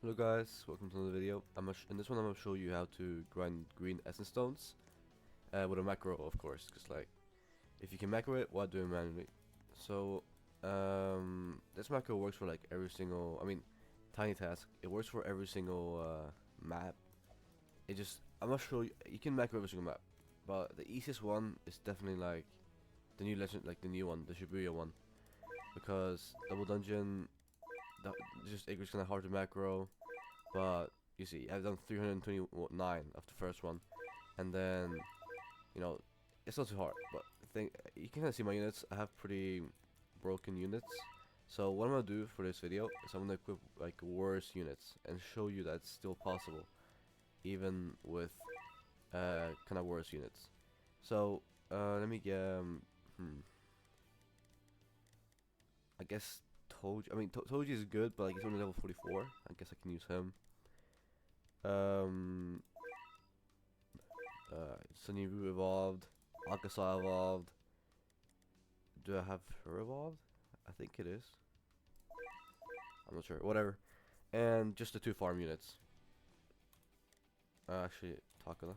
Hello guys, welcome to another video. In this one I'm gonna show you how to grind green essence stones with a macro, of course, because like if you can macro it, why do it manually? So this macro works for like every single, tiny task. It works for every single map. I'm not sure you can macro every single map, but the easiest one is definitely like the new legend, like the new one, the Shibuya one, because double dungeon. It's kind of hard to macro, but you see, I've done 329 of the first one, and then it's not too hard. But you can kind of see my units. I have pretty broken units. So what I'm gonna do for this video is I'm gonna equip like worse units and show you that it's still possible, even with kind of worse units. So let me get I guess Toji is good, but like he's only level 44. I guess I can use him. Um, Sunnivu evolved. Akasa evolved. Do I have her evolved? I think it is. I'm not sure. Whatever. And just the two farm units. Actually, Takala.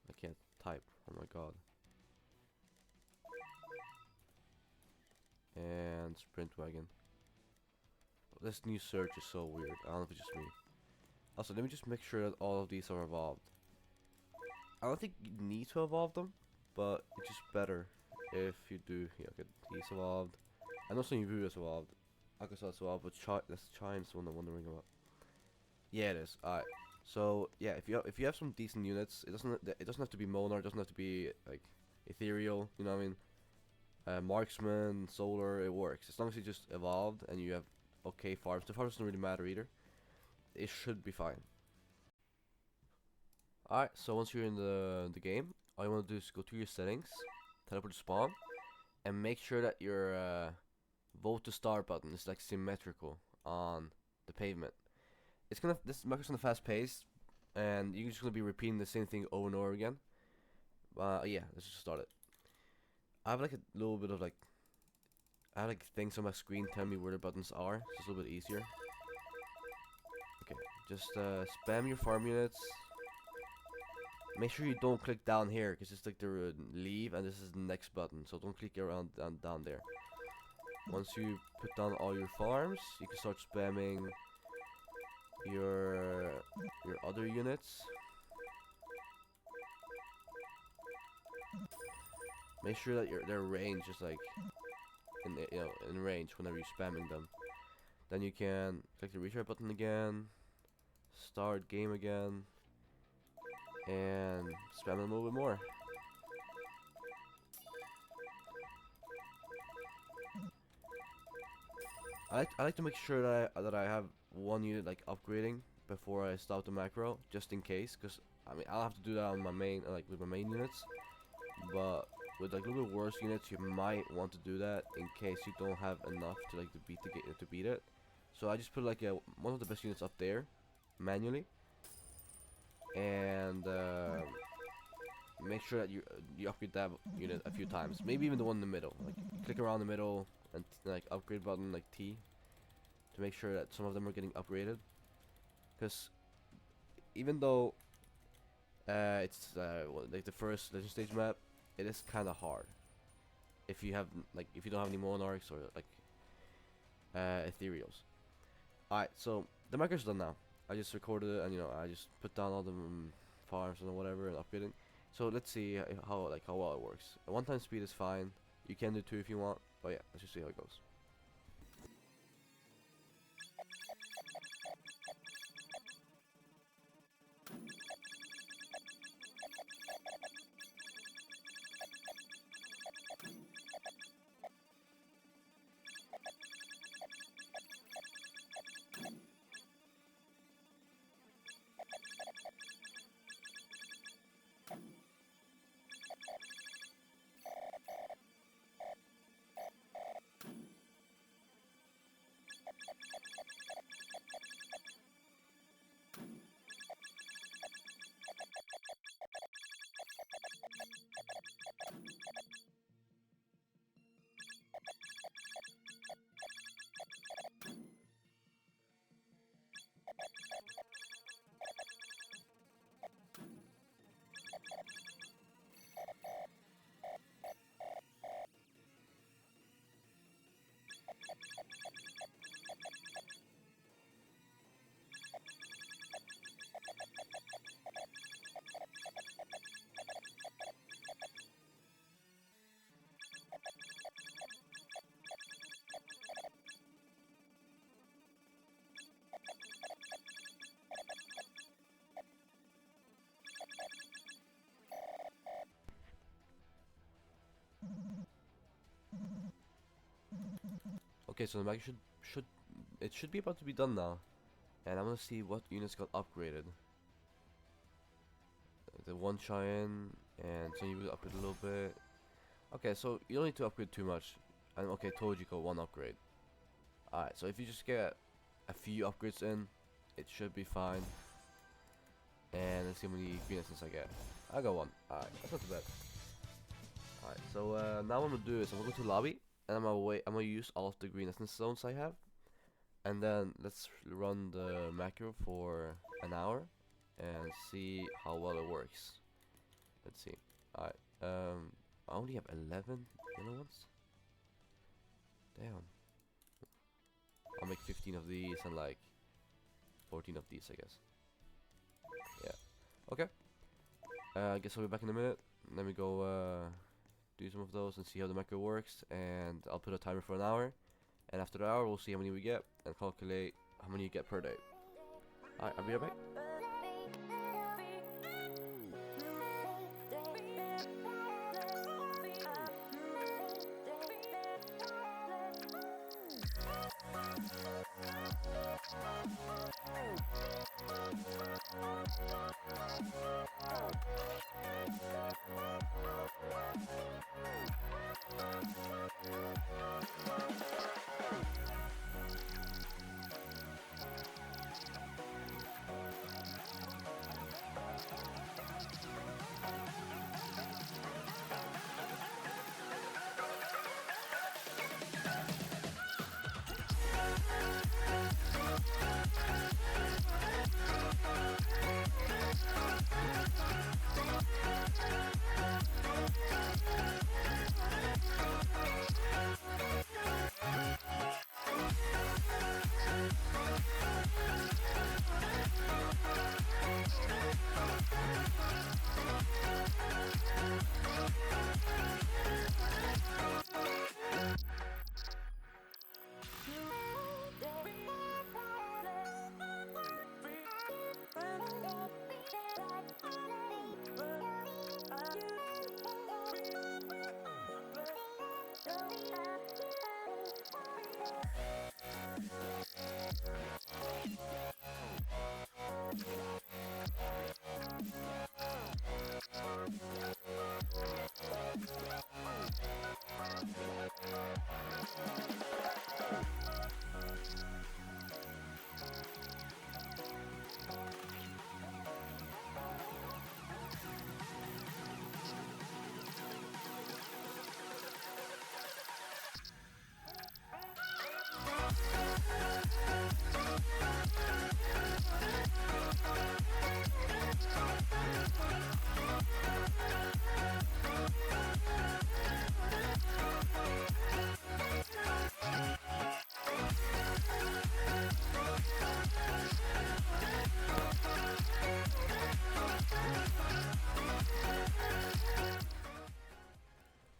I can't type. Oh my god. And Sprint Wagon. This new search is so weird. I don't know if it's just me. Also, let me just make sure that all of these are evolved. I don't think you need to evolve them, but it's just better if you do. Yeah, okay, he's evolved. I know Sunnivu is evolved. Akasa's evolved, but that's Chime's one I'm wondering about. Yeah, it is. Alright. So yeah, if you have some decent units, it doesn't have to be Monar, it doesn't have to be like ethereal. You know what I mean? Marksman, solar, it works as long as you just evolved and you have okay farms. The farms doesn't really matter either. It should be fine. Alright, so once you're in the game, all you want to do is go to your settings, teleport to spawn, and make sure that your vote to start button is like symmetrical on the pavement. This macro's gonna fast pace, and you're just gonna be repeating the same thing over and over again. Yeah, let's just start it. I have like a little bit of like, I have like things on my screen telling me where the buttons are, so it's a little bit easier. Okay, just spam your farm units. Make sure you don't click down here, because it's like the leave, and this is the next button, so don't click around down there. Once you put down all your farms, you can start spamming your other units. Make sure that their range is like in range whenever you're spamming them. Then you can click the retry button again, start game again, and spam them a little bit more. I like to make sure that I have one unit like upgrading before I start the macro, just in case, because I'll have to do that on my main with my main units, but with like a little bit worse units you might want to do that in case you don't have enough to like to beat it. So I just put like one of the best units up there manually, and make sure that you upgrade that unit a few times, maybe even the one in the middle. Like click around the middle and like upgrade button like T to make sure that some of them are getting upgraded. Because even though it's like the first legend stage map, it is kind of hard if you don't have any monarchs or like ethereals. Alright, so the macro's done now. I just recorded it, and I just put down all the farms and whatever and upgrading. So let's see how well it works. A one-time speed is fine. You can do two if you want, but yeah, let's just see how it goes. Okay, so the mech should be about to be done now, and I'm gonna see what units got upgraded. The one Cheyenne, and so you upgrade a little bit. Okay, so you don't need to upgrade too much. And okay, told you got one upgrade. Alright, so if you just get a few upgrades in, it should be fine. And let's see how many green essence I get. I got one. Alright, that's not too bad. Alright, so now what I'm gonna do is I'm gonna go to lobby, and I'm gonna use all of the green essence zones I have. And then let's run the macro for an hour and see how well it works. Let's see. Alright, I only have 11 yellow ones. Damn. I'll make 15 of these and like 14 of these, I guess. Yeah. Okay. I guess I'll be back in a minute. Let me go do some of those and see how the macro works. And I'll put a timer for an hour. And after the hour, we'll see how many we get and calculate how many you get per day. Alright, I'll be right back.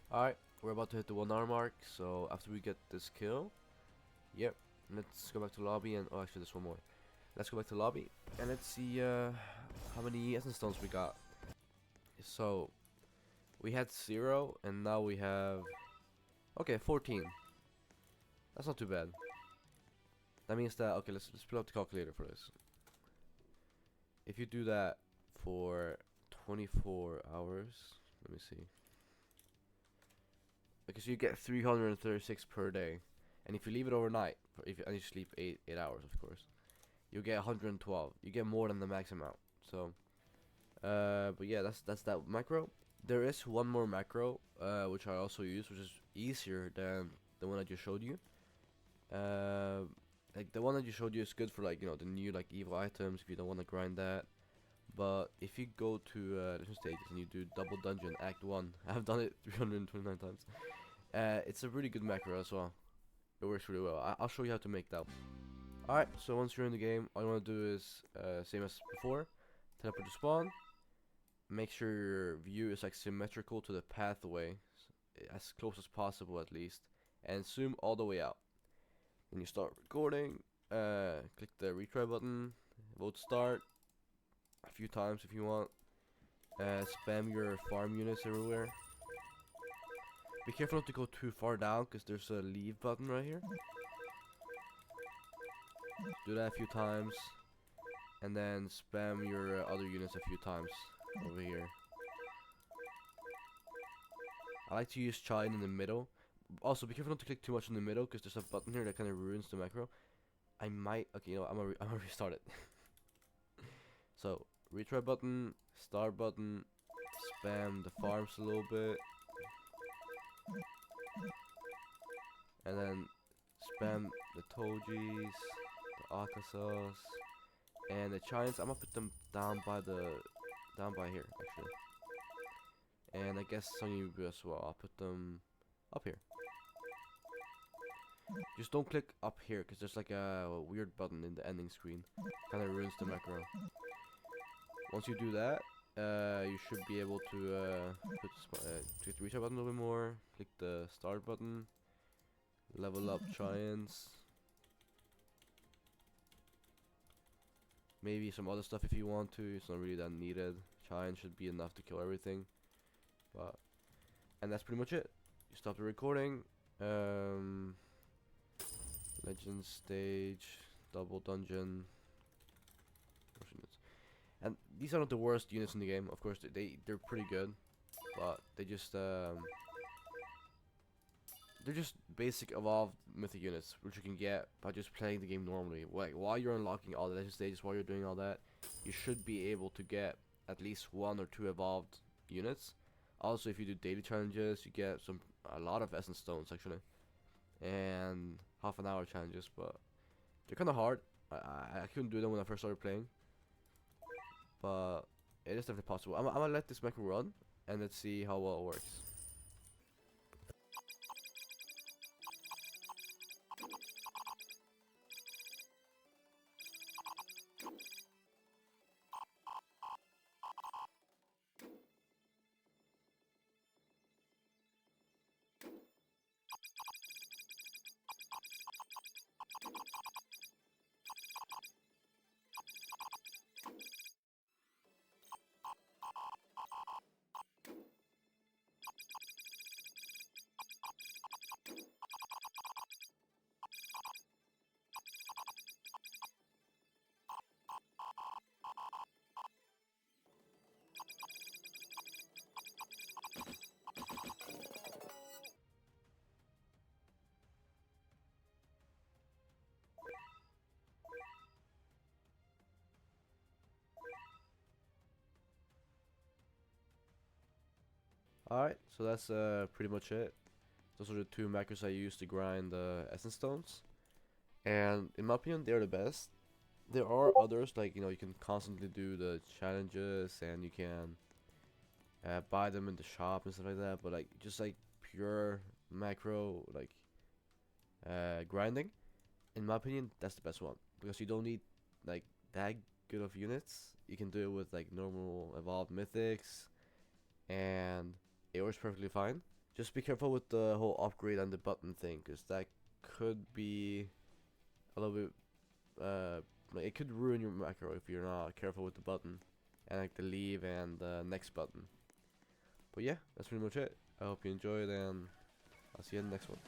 Alright, we're about to hit the 1 hour mark, so after we get this kill, yep, let's go back to lobby and, oh actually there's one more. Let's go back to lobby and let's see how many essence stones we got. So, we had 0 and now we have, okay, 14. That's not too bad. That means that, okay, let's pull up the calculator for this. If you do that for 24 hours, let me see. Because you get 336 per day, and if you leave it overnight, and you sleep 8 hours, of course, you get 112. You get more than the max amount. So, but yeah, that's that macro. There is one more macro, which I also use, which is easier than the one I just showed you. Like the one that you showed you is good for like the new like evil items if you don't want to grind that. But if you go to different stages and you do double dungeon act 1, I've done it 329 times. It's a really good macro as well. It works really well. I'll show you how to make that. Alright, so once you're in the game, all you want to do is same as before, teleport to spawn. Make sure your view is like symmetrical to the pathway, as close as possible at least, and zoom all the way out. Then you start recording. Click the retry button, vote start a few times if you want. Spam your farm units everywhere. Be careful not to go too far down because there's a leave button right here. do that a few times, and then spam your other units a few times over here. I like to use Chine in the middle. Also, be careful not to click too much in the middle, because there's a button here that kind of ruins the macro. I might... Okay, you know, I'm gonna restart it. So, retry button, start button, spam the farms a little bit, and then spam the Tojis, the Akasas, and the Chines. I'm gonna put them down by here, actually. And I guess Songyubu as well. I'll put them up here. Just don't click up here, because there's like a weird button in the ending screen. Kind of ruins the macro. Once you do that, you should be able to click the retry button a little bit more. Click the start button. Level up Giants. Maybe some other stuff if you want to. It's not really that needed. Giant should be enough to kill everything. And that's pretty much it. You stop the recording. Legend stage, double dungeon. And these are not the worst units in the game. Of course, they're pretty good, but they're just basic evolved mythic units, which you can get by just playing the game normally. Like while you're unlocking all the legend stages, while you're doing all that, you should be able to get at least 1 or 2 evolved units. Also, if you do daily challenges, you get a lot of essence stones actually, and half an hour challenges, but they're kind of hard. I couldn't do them when I first started playing, but it is definitely possible. I'm gonna let this macro run, and let's see how well it works. Alright, so that's pretty much it. Those are the 2 macros I use to grind essence stones, and in my opinion, they're the best. There are others, like, you know, you can constantly do the challenges, and you can buy them in the shop and stuff like that, but like just like pure macro like grinding, in my opinion, that's the best one, because you don't need like that good of units. You can do it with like normal evolved mythics, and it works perfectly fine. Just be careful with the whole upgrade and the button thing, because that could be a little bit like it could ruin your macro if you're not careful with the button and like the leave and the next button. But yeah, that's pretty much it. I hope you enjoyed, and I'll see you in the next one.